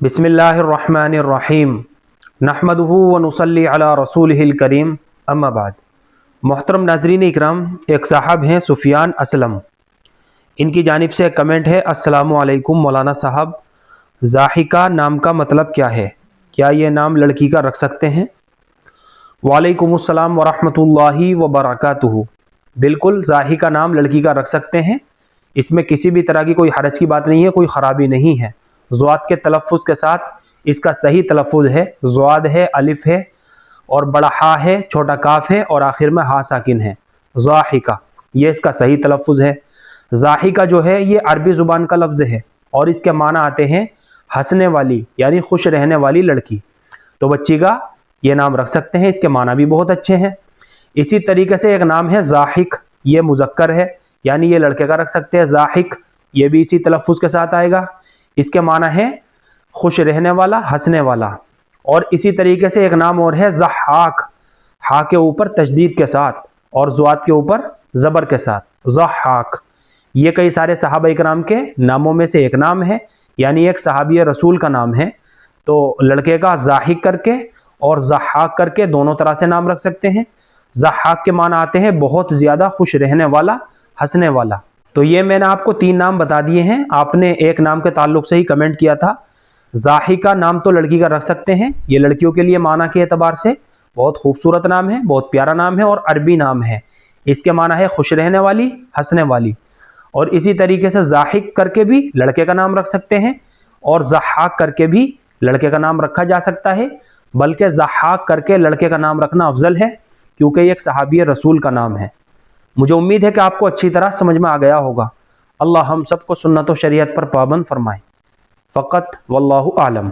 बिस्मिल्लाहिर्रहमानिर्रहीम नहमदुहु व नुसल्ली अला रसूलिहिल करीम अम्मा बाद। मोहतरम नाज़रीन इकराम, एक साहब हैं सुफियान असलम, इनकी जानिब से एक कमेंट है। अस्सलामु अलैकुम मौलाना साहब, ज़ाहिका नाम का मतलब क्या है? क्या ये नाम लड़की का रख सकते हैं? वालेकुमुस्सलाम व रहमतुल्लाहि व बरकातुहू। बिल्कुल, ज़ाहिका नाम लड़की का रख सकते हैं, इसमें किसी भी तरह की कोई हरज की बात नहीं है, कोई ख़राबी नहीं है। ज़्वाद के तलफ़्फ़ुज़ के साथ इसका सही तलफ़्फ़ुज़ है, ज़्वाद है, अलिफ है और बड़ा हा है, छोटा काफ है और आखिर में हा साकिन है। ज़ाहिका, ये इसका सही तलफ़्फ़ुज़ है। ज़ाहिका जो है ये अरबी ज़ुबान का लफ्ज़ है और इसके माना आते हैं हंसने वाली, यानी खुश रहने वाली लड़की। तो बच्ची का ये नाम रख सकते हैं, इसके माना भी बहुत अच्छे हैं। इसी तरीके से एक नाम है ज़ाहिक, ये मुज़क्कर है, यानी ये लड़के का रख सकते हैं। ज़ाहिक, ये भी इसी तलफ़्फ़ुज़ के साथ आएगा, इसके माना है खुश रहने वाला, हंसने वाला। और इसी तरीके से एक नाम और है ज़हाक, हा के ऊपर तशदीद के साथ और ज़्वाद के ऊपर ज़बर के साथ, ज़हाक। ये कई सारे सहाबा इकराम के नामों में से एक नाम है, यानी एक सहाबी रसूल का नाम है। तो लड़के का ज़ाहिक करके और ज़हाक करके दोनों तरह से नाम रख सकते हैं। ज़हाक के माना आते हैं बहुत ज़्यादा खुश रहने वाला, हंसने वाला। तो ये मैंने आपको 3 नाम बता दिए हैं। आपने एक नाम के ताल्लुक से ही कमेंट किया था। ज़ाहिका नाम तो लड़की का रख सकते हैं, ये लड़कियों के लिए माना के एतबार से बहुत खूबसूरत नाम है, बहुत प्यारा नाम है और अरबी नाम है। इसके माना है खुश रहने वाली, हंसने वाली। और इसी तरीके से ज़ाहिक करके भी लड़के का नाम रख सकते हैं और ज़हाक करके भी लड़के का नाम रखा जा सकता है। बल्कि ज़हाक करके लड़के का नाम रखना अफजल है, क्योंकि ये एक सहाबी रसूल का नाम है। मुझे उम्मीद है कि आपको अच्छी तरह समझ में आ गया होगा। अल्लाह हम सबको सुन्नत व शरीयत पर पाबंद फरमाए। फ़कत वल्लाहु आलम।